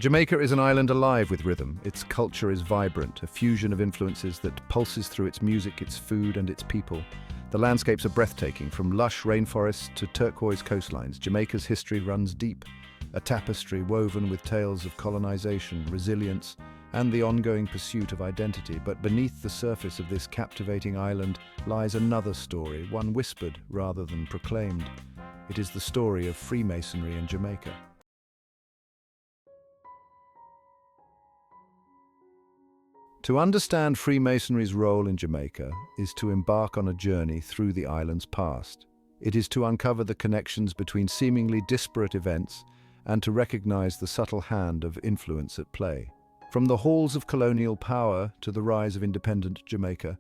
Jamaica is an island alive with rhythm. Its culture is vibrant, a fusion of influences that pulses through its music, its food, and its people. The landscapes are breathtaking, from lush rainforests to turquoise coastlines. Jamaica's history runs deep, a tapestry woven with tales of colonization, resilience, and the ongoing pursuit of identity. But beneath the surface of this captivating island lies another story, one whispered rather than proclaimed. It is the story of Freemasonry in Jamaica. To understand Freemasonry's role in Jamaica is to embark on a journey through the island's past. It is to uncover the connections between seemingly disparate events and to recognize the subtle hand of influence at play. From the halls of colonial power to the rise of independent Jamaica,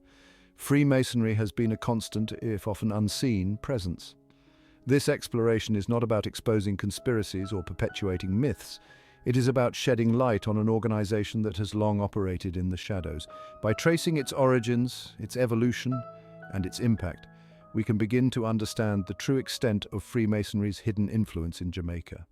Freemasonry has been a constant, if often unseen, presence. This exploration is not about exposing conspiracies or perpetuating myths. It is about shedding light on an organization that has long operated in the shadows. By tracing its origins, its evolution, and its impact, we can begin to understand the true extent of Freemasonry's hidden influence in Jamaica.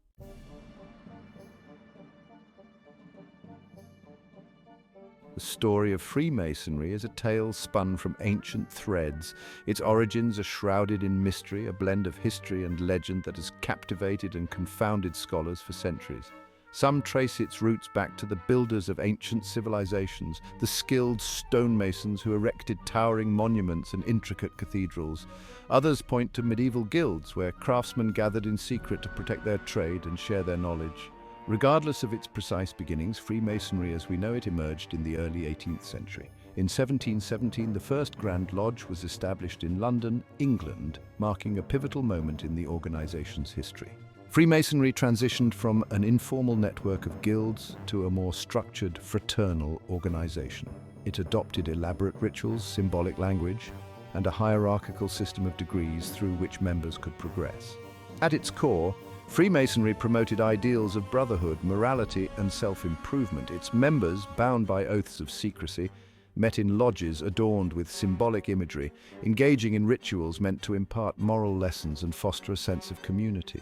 The story of Freemasonry is a tale spun from ancient threads. Its origins are shrouded in mystery, a blend of history and legend that has captivated and confounded scholars for centuries. Some trace its roots back to the builders of ancient civilizations, the skilled stonemasons who erected towering monuments and intricate cathedrals. Others point to medieval guilds where craftsmen gathered in secret to protect their trade and share their knowledge. Regardless of its precise beginnings, Freemasonry as we know it emerged in the early 18th century. In 1717, the first Grand Lodge was established in London, England, marking a pivotal moment in the organization's history. Freemasonry transitioned from an informal network of guilds to a more structured, fraternal organization. It adopted elaborate rituals, symbolic language, and a hierarchical system of degrees through which members could progress. At its core, Freemasonry promoted ideals of brotherhood, morality, and self-improvement. Its members, bound by oaths of secrecy, met in lodges adorned with symbolic imagery, engaging in rituals meant to impart moral lessons and foster a sense of community.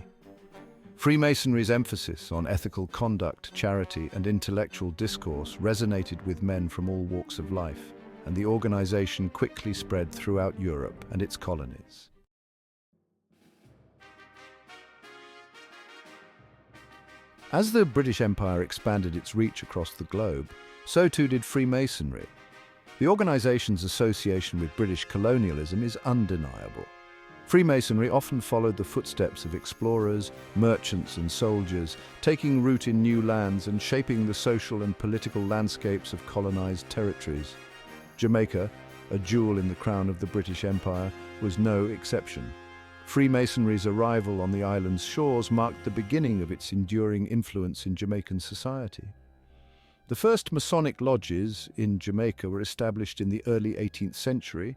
Freemasonry's emphasis on ethical conduct, charity, and intellectual discourse resonated with men from all walks of life, and the organization quickly spread throughout Europe and its colonies. As the British Empire expanded its reach across the globe, so too did Freemasonry. The organization's association with British colonialism is undeniable. Freemasonry often followed the footsteps of explorers, merchants, and soldiers, taking root in new lands and shaping the social and political landscapes of colonized territories. Jamaica, a jewel in the crown of the British Empire, was no exception. Freemasonry's arrival on the island's shores marked the beginning of its enduring influence in Jamaican society. The first Masonic lodges in Jamaica were established in the early 18th century,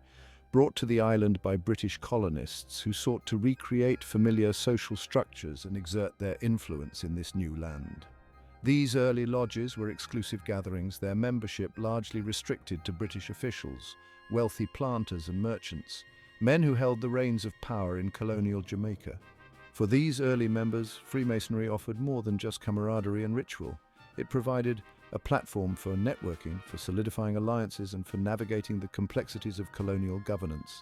brought to the island by British colonists who sought to recreate familiar social structures and exert their influence in this new land. These early lodges were exclusive gatherings, their membership largely restricted to British officials, wealthy planters and merchants, men who held the reins of power in colonial Jamaica. For these early members, Freemasonry offered more than just camaraderie and ritual. It provided a platform for networking, for solidifying alliances, and for navigating the complexities of colonial governance.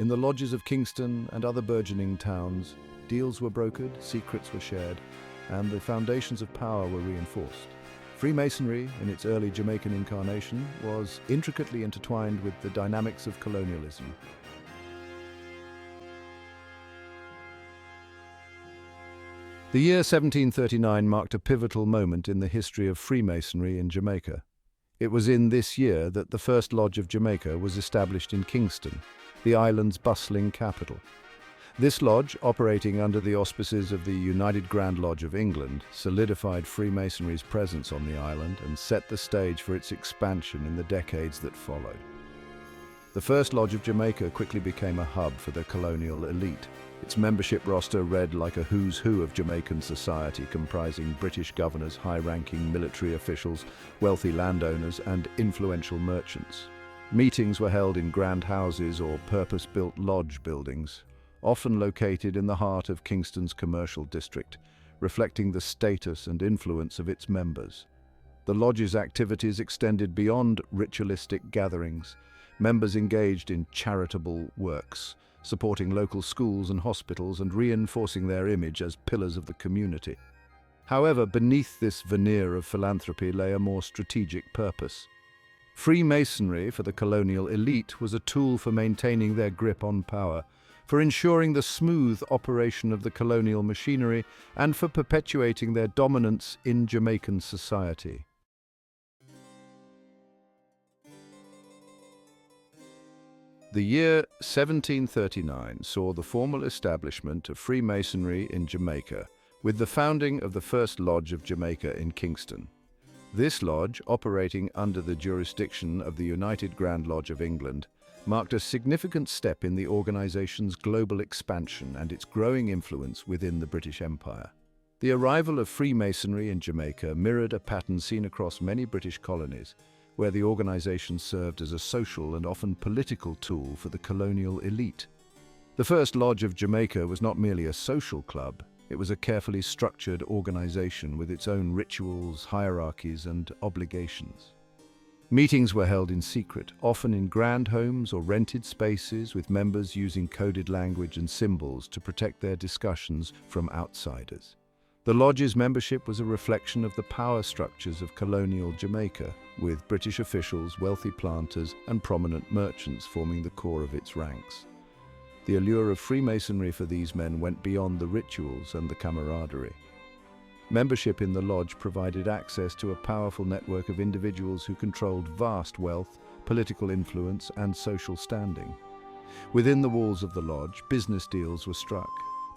In the lodges of Kingston and other burgeoning towns, deals were brokered, secrets were shared, and the foundations of power were reinforced. Freemasonry, in its early Jamaican incarnation, was intricately intertwined with the dynamics of colonialism. The year 1739 marked a pivotal moment in the history of Freemasonry in Jamaica. It was in this year that the first lodge of Jamaica was established in Kingston, the island's bustling capital. This lodge, operating under the auspices of the United Grand Lodge of England, solidified Freemasonry's presence on the island and set the stage for its expansion in the decades that followed. The first lodge of Jamaica quickly became a hub for the colonial elite. Its membership roster read like a who's who of Jamaican society, comprising British governors, high-ranking military officials, wealthy landowners, and influential merchants. Meetings were held in grand houses or purpose-built lodge buildings, often located in the heart of Kingston's commercial district. reflecting the status and influence of its members. The lodge's activities extended beyond ritualistic gatherings. Members engaged in charitable works, supporting local schools and hospitals and reinforcing their image as pillars of the community. However, beneath this veneer of philanthropy lay a more strategic purpose. Freemasonry for the colonial elite was a tool for maintaining their grip on power, for ensuring the smooth operation of the colonial machinery, and for perpetuating their dominance in Jamaican society. The year 1739 saw the formal establishment of Freemasonry in Jamaica, with the founding of the First Lodge of Jamaica in Kingston. This lodge, operating under the jurisdiction of the United Grand Lodge of England, marked a significant step in the organization's global expansion and its growing influence within the British Empire. The arrival of Freemasonry in Jamaica mirrored a pattern seen across many British colonies, where the organization served as a social and often political tool for the colonial elite. The First Lodge of Jamaica was not merely a social club. It was a carefully structured organization with its own rituals, hierarchies, and obligations. Meetings were held in secret, often in grand homes or rented spaces, with members using coded language and symbols to protect their discussions from outsiders. The lodge's membership was a reflection of the power structures of colonial Jamaica, with British officials, wealthy planters, and prominent merchants forming the core of its ranks. The allure of Freemasonry for these men went beyond the rituals and the camaraderie. Membership in the lodge provided access to a powerful network of individuals who controlled vast wealth, political influence, and social standing. Within the walls of the lodge, business deals were struck,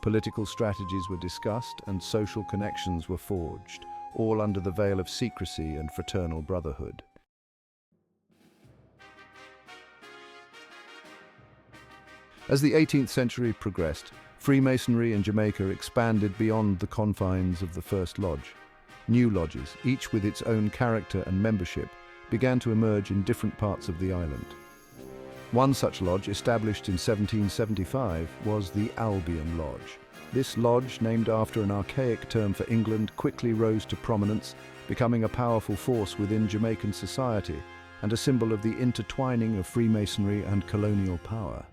political strategies were discussed, and social connections were forged, all under the veil of secrecy and fraternal brotherhood. As the 18th century progressed, Freemasonry in Jamaica expanded beyond the confines of the First Lodge. New lodges, each with its own character and membership, began to emerge in different parts of the island. One such lodge, established in 1775, was the Albion Lodge. This lodge, named after an archaic term for England, quickly rose to prominence, becoming a powerful force within Jamaican society and a symbol of the intertwining of Freemasonry and colonial power.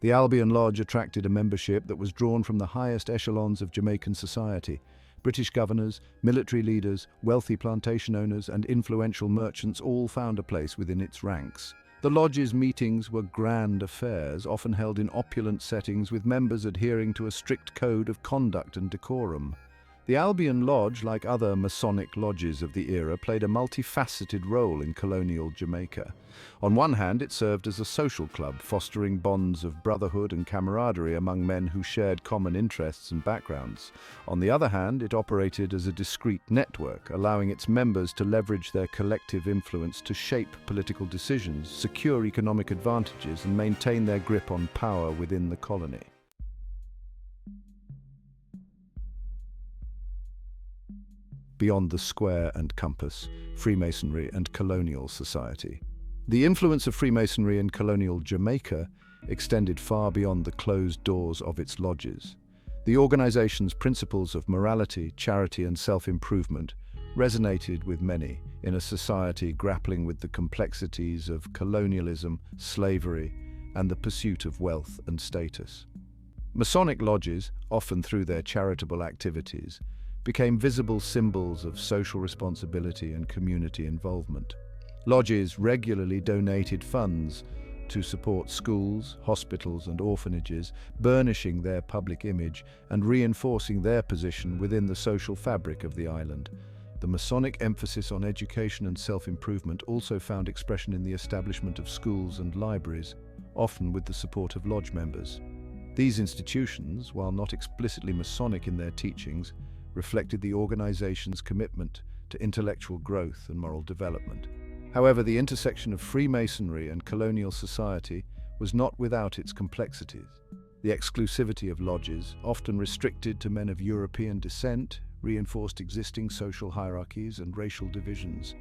The Albion Lodge attracted a membership that was drawn from the highest echelons of Jamaican society. British governors, military leaders, wealthy plantation owners, and influential merchants all found a place within its ranks. The lodge's meetings were grand affairs, often held in opulent settings with members adhering to a strict code of conduct and decorum. The Albion Lodge, like other Masonic lodges of the era, played a multifaceted role in colonial Jamaica. On one hand, it served as a social club, fostering bonds of brotherhood and camaraderie among men who shared common interests and backgrounds. On the other hand, it operated as a discreet network, allowing its members to leverage their collective influence to shape political decisions, secure economic advantages, and maintain their grip on power within the colony. Beyond the square and compass, Freemasonry and colonial society. The influence of Freemasonry in colonial Jamaica extended far beyond the closed doors of its lodges. The organization's principles of morality, charity, and self-improvement resonated with many in a society grappling with the complexities of colonialism, slavery, and the pursuit of wealth and status. Masonic lodges, often through their charitable activities, became visible symbols of social responsibility and community involvement. Lodges regularly donated funds to support schools, hospitals, and orphanages, burnishing their public image and reinforcing their position within the social fabric of the island. The Masonic emphasis on education and self-improvement also found expression in the establishment of schools and libraries, often with the support of lodge members. These institutions, while not explicitly Masonic in their teachings, reflected the organization's commitment to intellectual growth and moral development. However, the intersection of Freemasonry and colonial society was not without its complexities. The exclusivity of lodges, often restricted to men of European descent, reinforced existing social hierarchies and racial divisions.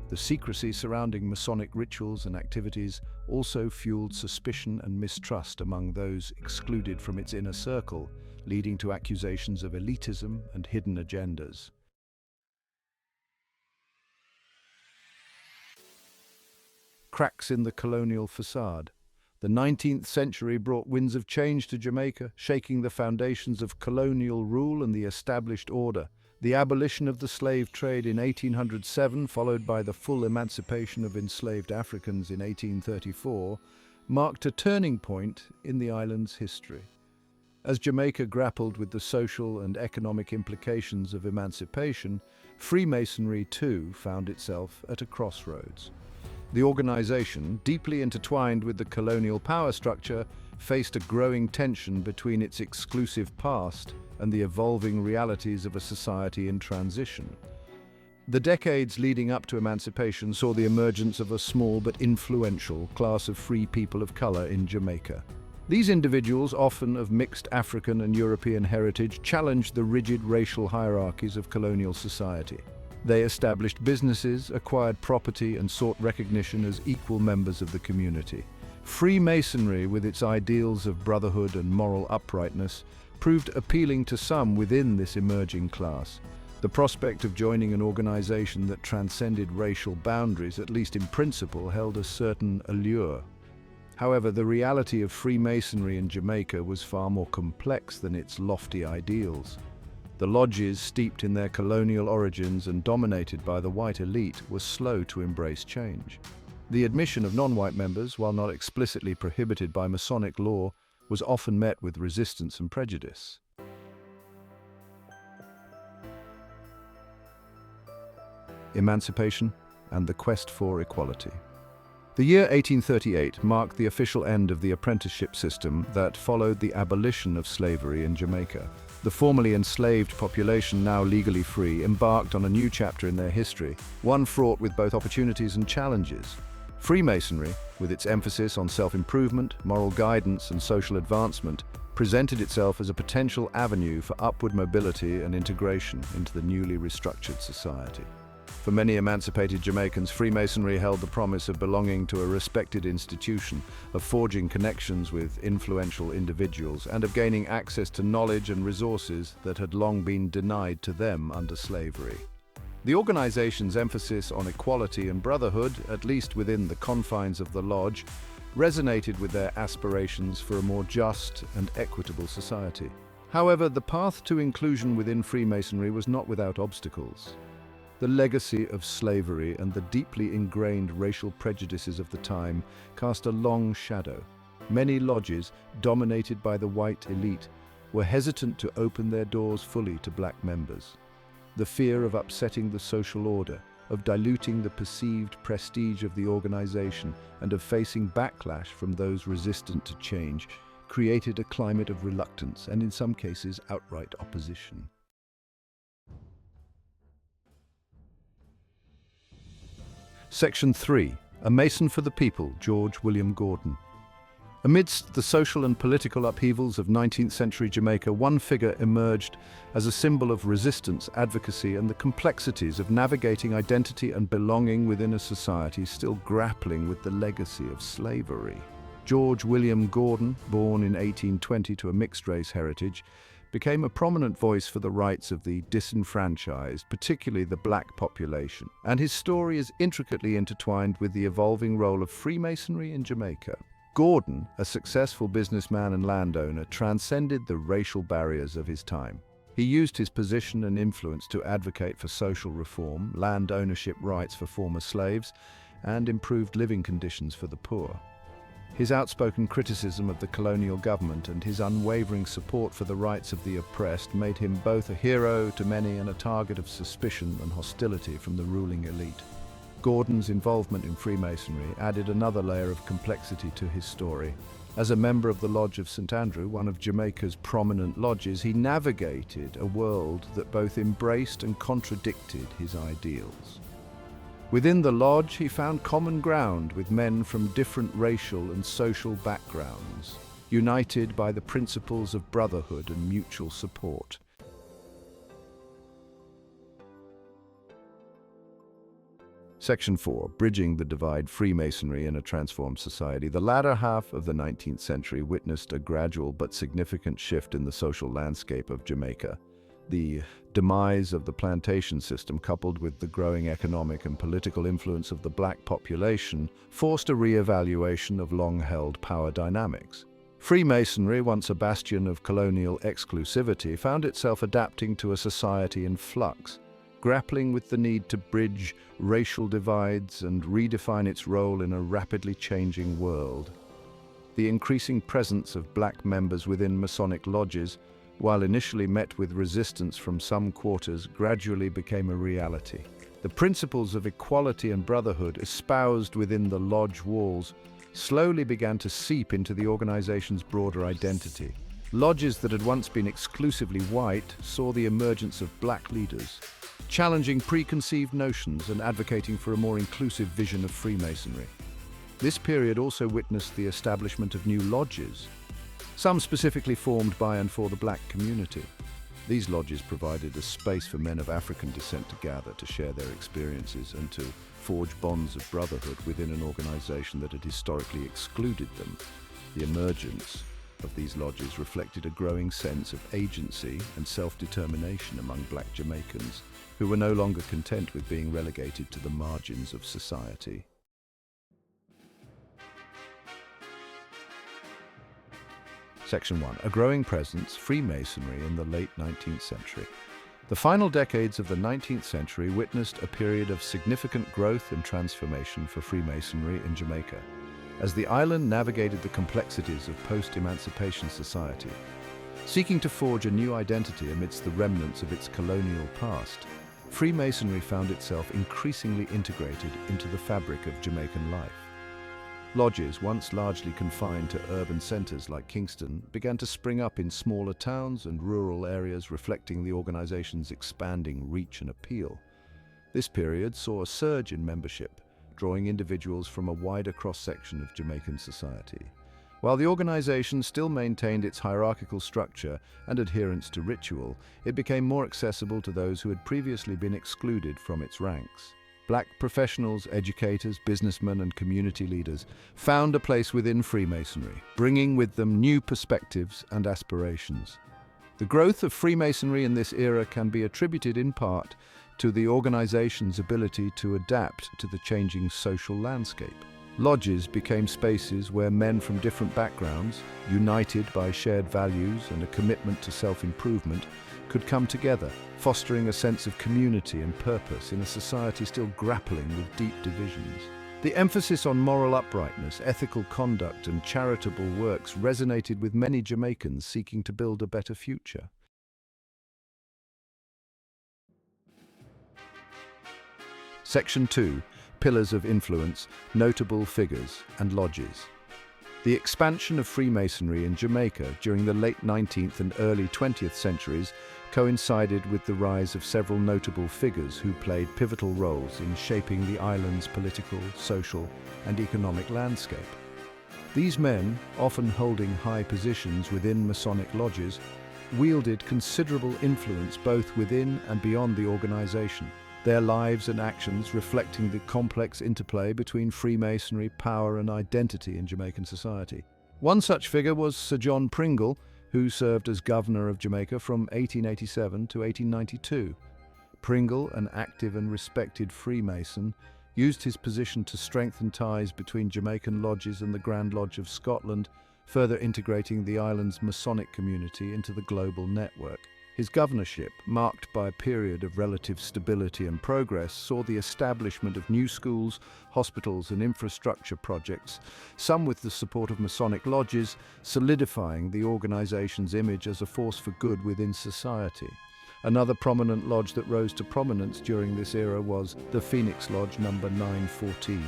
The secrecy surrounding Masonic rituals and activities also fueled suspicion and mistrust among those excluded from its inner circle, leading to accusations of elitism and hidden agendas. Cracks in the colonial facade. The 19th century brought winds of change to Jamaica, shaking the foundations of colonial rule and the established order. The abolition of the slave trade in 1807, followed by the full emancipation of enslaved Africans in 1834, marked a turning point in the island's history. As Jamaica grappled with the social and economic implications of emancipation, Freemasonry too found itself at a crossroads. The organization, deeply intertwined with the colonial power structure, faced a growing tension between its exclusive past and the evolving realities of a society in transition. The decades leading up to emancipation saw the emergence of a small but influential class of free people of color in Jamaica. These individuals, often of mixed African and European heritage, challenged the rigid racial hierarchies of colonial society. They established businesses, acquired property, and sought recognition as equal members of the community. Freemasonry, with its ideals of brotherhood and moral uprightness, proved appealing to some within this emerging class. The prospect of joining an organization that transcended racial boundaries, at least in principle, held a certain allure. However, the reality of Freemasonry in Jamaica was far more complex than its lofty ideals. The lodges, steeped in their colonial origins and dominated by the white elite, were slow to embrace change. The admission of non-white members, while not explicitly prohibited by Masonic law, was often met with resistance and prejudice. Emancipation and the quest for equality. The year 1838 marked the official end of the apprenticeship system that followed the abolition of slavery in Jamaica. The formerly enslaved population, now legally free, embarked on a new chapter in their history, one fraught with both opportunities and challenges. Freemasonry, with its emphasis on self-improvement, moral guidance, and social advancement, presented itself as a potential avenue for upward mobility and integration into the newly restructured society. For many emancipated Jamaicans, Freemasonry held the promise of belonging to a respected institution, of forging connections with influential individuals, and of gaining access to knowledge and resources that had long been denied to them under slavery. The organization's emphasis on equality and brotherhood, at least within the confines of the lodge, resonated with their aspirations for a more just and equitable society. However, the path to inclusion within Freemasonry was not without obstacles. The legacy of slavery and the deeply ingrained racial prejudices of the time cast a long shadow. Many lodges, dominated by the white elite, were hesitant to open their doors fully to black members. The fear of upsetting the social order, of diluting the perceived prestige of the organization, and of facing backlash from those resistant to change, created a climate of reluctance and, in some cases, outright opposition. Section 3. A Mason for the People, George William Gordon. Amidst the social and political upheavals of 19th century Jamaica, one figure emerged as a symbol of resistance, advocacy, and the complexities of navigating identity and belonging within a society still grappling with the legacy of slavery. George William Gordon, born in 1820 to a mixed-race heritage, became a prominent voice for the rights of the disenfranchised, particularly the black population, and his story is intricately intertwined with the evolving role of Freemasonry in Jamaica. Gordon, a successful businessman and landowner, transcended the racial barriers of his time. He used his position and influence to advocate for social reform, land ownership rights for former slaves, and improved living conditions for the poor. His outspoken criticism of the colonial government and his unwavering support for the rights of the oppressed made him both a hero to many and a target of suspicion and hostility from the ruling elite. Gordon's involvement in Freemasonry added another layer of complexity to his story. As a member of the Lodge of St. Andrew, one of Jamaica's prominent lodges, he navigated a world that both embraced and contradicted his ideals. Within the lodge, he found common ground with men from different racial and social backgrounds, united by the principles of brotherhood and mutual support. Section 4. Bridging the divide, Freemasonry in a transformed society. The latter half of the 19th century witnessed a gradual but significant shift in the social landscape of Jamaica. The demise of the plantation system, coupled with the growing economic and political influence of the black population, forced a re-evaluation of long-held power dynamics. Freemasonry, once a bastion of colonial exclusivity, found itself adapting to a society in flux, grappling with the need to bridge racial divides and redefine its role in a rapidly changing world. The increasing presence of black members within Masonic lodges, while initially met with resistance from some quarters, gradually became a reality. The principles of equality and brotherhood espoused within the lodge walls slowly began to seep into the organization's broader identity. Lodges that had once been exclusively white saw the emergence of black leaders, challenging preconceived notions and advocating for a more inclusive vision of Freemasonry. This period also witnessed the establishment of new lodges, some specifically formed by and for the black community. These lodges provided a space for men of African descent to gather, to share their experiences, and to forge bonds of brotherhood within an organization that had historically excluded them. The emergence of these lodges reflected a growing sense of agency and self-determination among black Jamaicans, who were no longer content with being relegated to the margins of society. Section 1. A growing presence, Freemasonry in the late 19th century. The final decades of the 19th century witnessed a period of significant growth and transformation for Freemasonry in Jamaica. As the island navigated the complexities of post-emancipation society, seeking to forge a new identity amidst the remnants of its colonial past, Freemasonry found itself increasingly integrated into the fabric of Jamaican life. Lodges, once largely confined to urban centers like Kingston, began to spring up in smaller towns and rural areas, reflecting the organization's expanding reach and appeal. This period saw a surge in membership, drawing individuals from a wider cross-section of Jamaican society. While the organization still maintained its hierarchical structure and adherence to ritual, it became more accessible to those who had previously been excluded from its ranks. Black professionals, educators, businessmen, and community leaders found a place within Freemasonry, bringing with them new perspectives and aspirations. The growth of Freemasonry in this era can be attributed in part to the organization's ability to adapt to the changing social landscape. Lodges became spaces where men from different backgrounds, united by shared values and a commitment to self-improvement, could come together, fostering a sense of community and purpose in a society still grappling with deep divisions. The emphasis on moral uprightness, ethical conduct, and charitable works resonated with many Jamaicans seeking to build a better future. Section 2. Pillars of Influence, Notable Figures and Lodges. The expansion of Freemasonry in Jamaica during the late 19th and early 20th centuries coincided with the rise of several notable figures who played pivotal roles in shaping the island's political, social, and economic landscape. These men, often holding high positions within Masonic lodges, wielded considerable influence both within and beyond the organization, their lives and actions reflecting the complex interplay between Freemasonry, power, and identity in Jamaican society. One such figure was Sir John Pringle, who served as governor of Jamaica from 1887 to 1892. Pringle, an active and respected Freemason, used his position to strengthen ties between Jamaican lodges and the Grand Lodge of Scotland, further integrating the island's Masonic community into the global network. His governorship, marked by a period of relative stability and progress, saw the establishment of new schools, hospitals, and infrastructure projects, some with the support of Masonic lodges, solidifying the organization's image as a force for good within society. Another prominent lodge that rose to prominence during this era was the Phoenix Lodge number 914.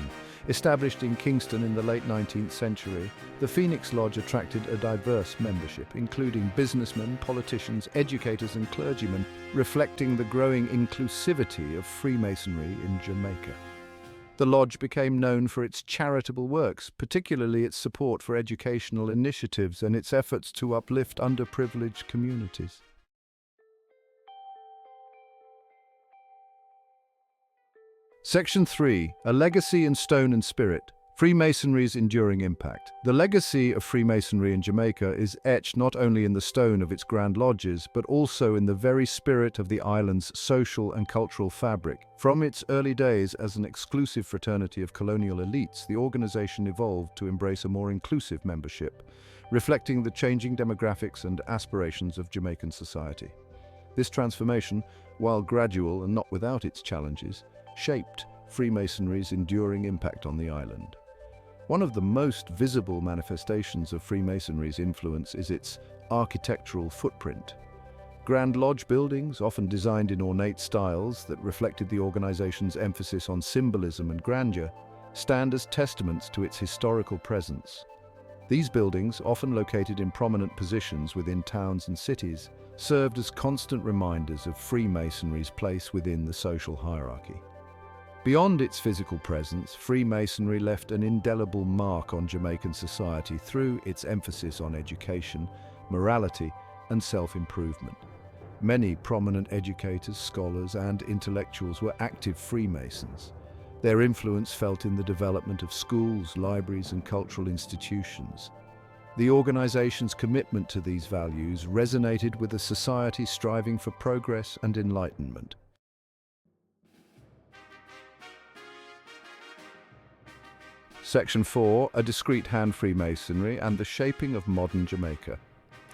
Established in Kingston in the late 19th century, the Phoenix Lodge attracted a diverse membership, including businessmen, politicians, educators, and clergymen, reflecting the growing inclusivity of Freemasonry in Jamaica. The lodge became known for its charitable works, particularly its support for educational initiatives and its efforts to uplift underprivileged communities. Section 3. A legacy in stone and spirit. Freemasonry's enduring impact. The legacy of Freemasonry in Jamaica is etched not only in the stone of its grand lodges, but also in the very spirit of the island's social and cultural fabric. From its early days as an exclusive fraternity of colonial elites, the organization evolved to embrace a more inclusive membership, reflecting the changing demographics and aspirations of Jamaican society. This transformation, while gradual and not without its challenges, shaped Freemasonry's enduring impact on the island. One of the most visible manifestations of Freemasonry's influence is its architectural footprint. Grand Lodge buildings, often designed in ornate styles that reflected the organization's emphasis on symbolism and grandeur, stand as testaments to its historical presence. These buildings, often located in prominent positions within towns and cities, served as constant reminders of Freemasonry's place within the social hierarchy. Beyond its physical presence, Freemasonry left an indelible mark on Jamaican society through its emphasis on education, morality, and self-improvement. Many prominent educators, scholars, and intellectuals were active Freemasons. Their influence felt in the development of schools, libraries, and cultural institutions. The organization's commitment to these values resonated with a society striving for progress and enlightenment. Section 4. A discrete hand Freemasonry and the shaping of modern Jamaica.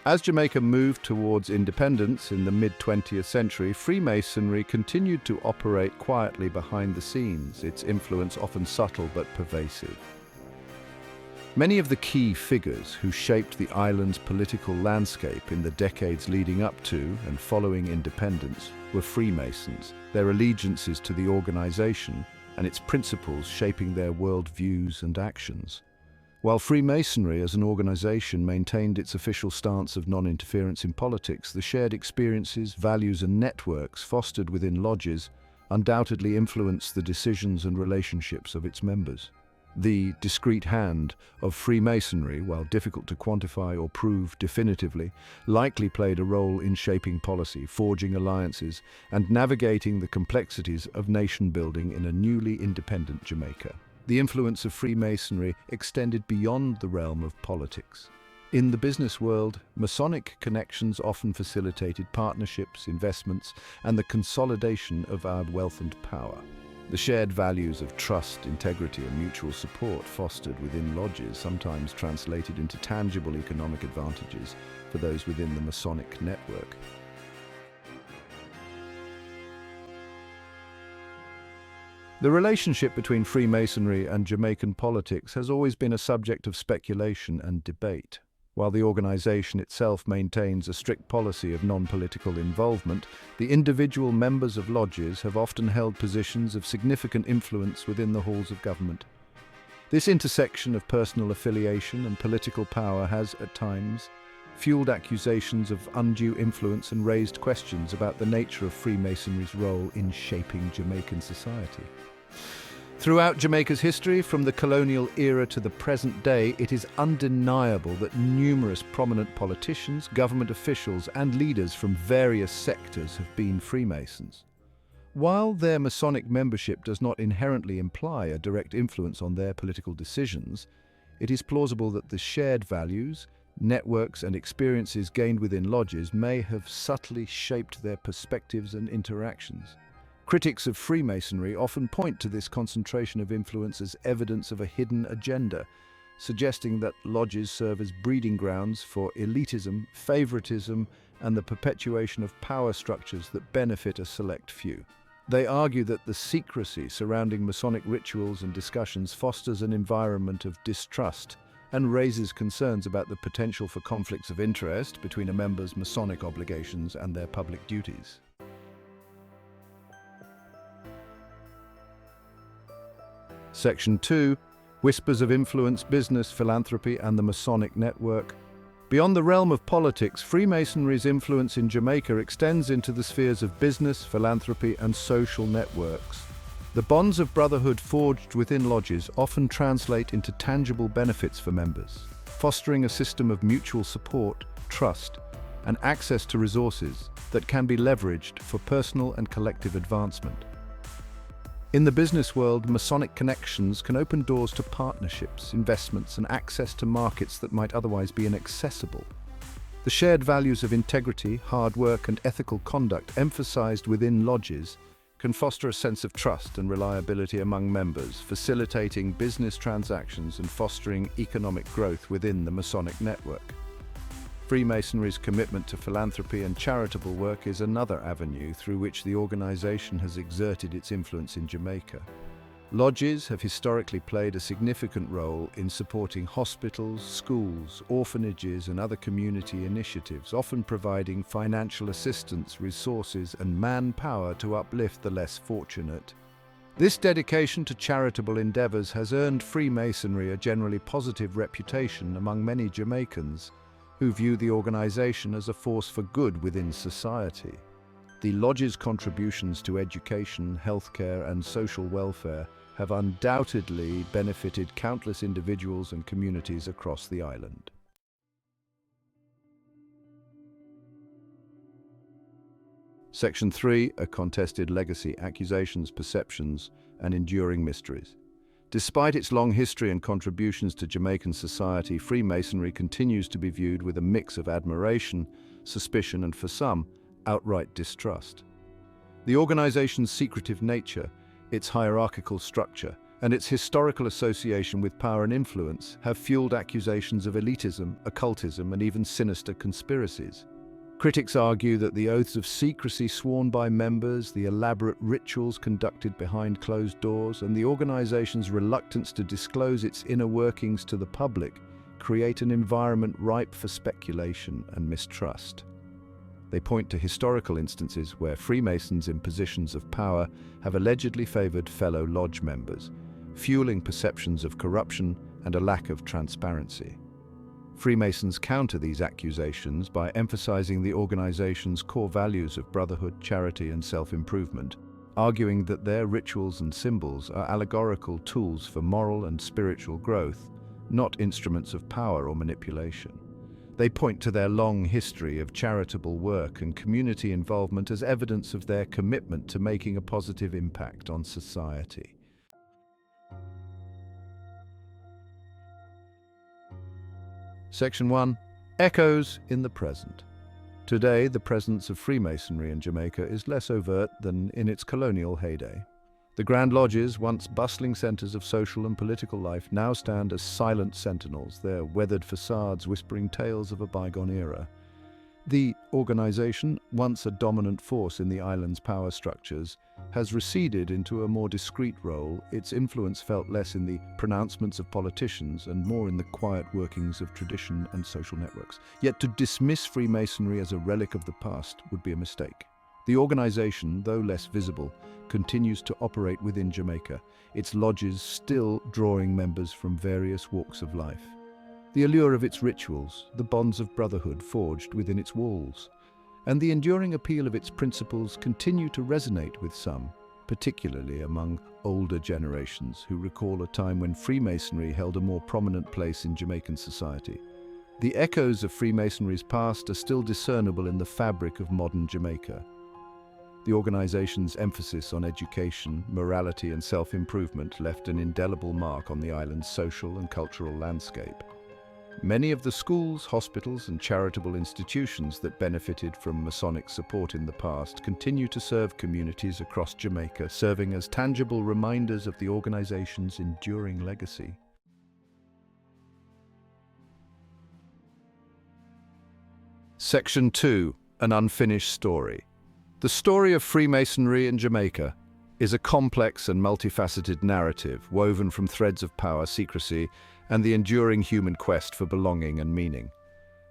As Jamaica moved towards independence in the mid-20th century, Freemasonry continued to operate quietly behind the scenes, its influence often subtle but pervasive. Many of the key figures who shaped the island's political landscape in the decades leading up to and following independence were Freemasons, their allegiances to the organization and its principles shaping their worldviews and actions. While Freemasonry as an organization maintained its official stance of non-interference in politics, the shared experiences, values, and networks fostered within lodges undoubtedly influenced the decisions and relationships of its members. The discrete hand of Freemasonry, while difficult to quantify or prove definitively, likely played a role in shaping policy, forging alliances, and navigating the complexities of nation-building in a newly independent Jamaica. The influence of Freemasonry extended beyond the realm of politics. In the business world, Masonic connections often facilitated partnerships, investments, and the consolidation of our wealth and power. The shared values of trust, integrity, and mutual support fostered within lodges sometimes translated into tangible economic advantages for those within the Masonic network. The relationship between Freemasonry and Jamaican politics has always been a subject of speculation and debate. While the organization itself maintains a strict policy of non-political involvement, the individual members of lodges have often held positions of significant influence within the halls of government. This intersection of personal affiliation and political power has, at times, fueled accusations of undue influence and raised questions about the nature of Freemasonry's role in shaping Jamaican society. Throughout Jamaica's history, from the colonial era to the present day, it is undeniable that numerous prominent politicians, government officials, and leaders from various sectors have been Freemasons. While their Masonic membership does not inherently imply a direct influence on their political decisions, it is plausible that the shared values, networks, and experiences gained within lodges may have subtly shaped their perspectives and interactions. Critics of Freemasonry often point to this concentration of influence as evidence of a hidden agenda, suggesting that lodges serve as breeding grounds for elitism, favoritism, and the perpetuation of power structures that benefit a select few. They argue that the secrecy surrounding Masonic rituals and discussions fosters an environment of distrust and raises concerns about the potential for conflicts of interest between a member's Masonic obligations and their public duties. Section 2. Whispers of Influence, Business, Philanthropy, and the Masonic Network. Beyond the realm of politics, Freemasonry's influence in Jamaica extends into the spheres of business, philanthropy, and social networks. The bonds of brotherhood forged within lodges often translate into tangible benefits for members, fostering a system of mutual support, trust, and access to resources that can be leveraged for personal and collective advancement. In the business world, Masonic connections can open doors to partnerships, investments, and access to markets that might otherwise be inaccessible. The shared values of integrity, hard work, and ethical conduct emphasized within lodges can foster a sense of trust and reliability among members, facilitating business transactions and fostering economic growth within the Masonic network. Freemasonry's commitment to philanthropy and charitable work is another avenue through which the organization has exerted its influence in Jamaica. Lodges have historically played a significant role in supporting hospitals, schools, orphanages, and other community initiatives, often providing financial assistance, resources, and manpower to uplift the less fortunate. This dedication to charitable endeavors has earned Freemasonry a generally positive reputation among many Jamaicans, who view the organization as a force for good within society. The lodge's contributions to education, healthcare, and social welfare have undoubtedly benefited countless individuals and communities across the island. Section 3, a contested legacy, accusations, perceptions, and enduring mysteries. Despite its long history and contributions to Jamaican society, Freemasonry continues to be viewed with a mix of admiration, suspicion, and for some, outright distrust. The organization's secretive nature, its hierarchical structure, and its historical association with power and influence have fueled accusations of elitism, occultism, and even sinister conspiracies. Critics argue that the oaths of secrecy sworn by members, the elaborate rituals conducted behind closed doors, and the organization's reluctance to disclose its inner workings to the public create an environment ripe for speculation and mistrust. They point to historical instances where Freemasons in positions of power have allegedly favored fellow lodge members, fueling perceptions of corruption and a lack of transparency. Freemasons counter these accusations by emphasizing the organization's core values of brotherhood, charity, and self-improvement, arguing that their rituals and symbols are allegorical tools for moral and spiritual growth, not instruments of power or manipulation. They point to their long history of charitable work and community involvement as evidence of their commitment to making a positive impact on society. Section 1. Echoes in the present. Today, the presence of Freemasonry in Jamaica is less overt than in its colonial heyday. The Grand Lodges, once bustling centers of social and political life, now stand as silent sentinels, their weathered facades whispering tales of a bygone era. The organization, once a dominant force in the island's power structures, has receded into a more discreet role, its influence felt less in the pronouncements of politicians and more in the quiet workings of tradition and social networks. Yet to dismiss Freemasonry as a relic of the past would be a mistake. The organization, though less visible, continues to operate within Jamaica, its lodges still drawing members from various walks of life. The allure of its rituals, the bonds of brotherhood forged within its walls, and the enduring appeal of its principles continue to resonate with some, particularly among older generations who recall a time when Freemasonry held a more prominent place in Jamaican society. The echoes of Freemasonry's past are still discernible in the fabric of modern Jamaica. The organization's emphasis on education, morality, and self-improvement left an indelible mark on the island's social and cultural landscape. Many of the schools, hospitals, and charitable institutions that benefited from Masonic support in the past continue to serve communities across Jamaica, serving as tangible reminders of the organization's enduring legacy. Section 2. An unfinished story. The story of Freemasonry in Jamaica is a complex and multifaceted narrative woven from threads of power, secrecy, and the enduring human quest for belonging and meaning.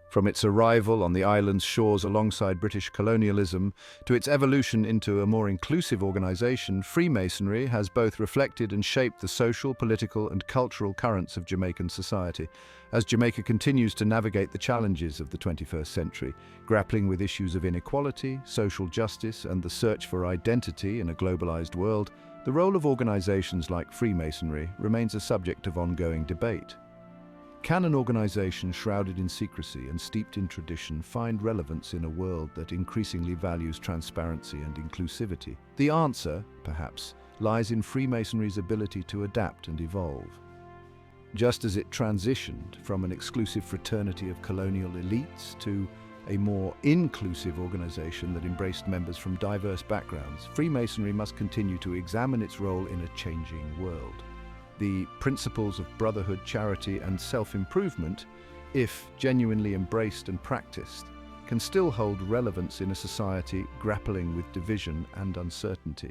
From its arrival on the island's shores alongside British colonialism to its evolution into a more inclusive organization, Freemasonry has both reflected and shaped the social, political, and cultural currents of Jamaican society. As Jamaica continues to navigate the challenges of the 21st century, grappling with issues of inequality, social justice, and the search for identity in a globalized world, the role of organizations like Freemasonry remains a subject of ongoing debate. Can an organization shrouded in secrecy and steeped in tradition find relevance in a world that increasingly values transparency and inclusivity? The answer, perhaps, lies in Freemasonry's ability to adapt and evolve. Just as it transitioned from an exclusive fraternity of colonial elites to a more inclusive organization that embraced members from diverse backgrounds, Freemasonry must continue to examine its role in a changing world. The principles of brotherhood, charity, and self-improvement, if genuinely embraced and practiced, can still hold relevance in a society grappling with division and uncertainty.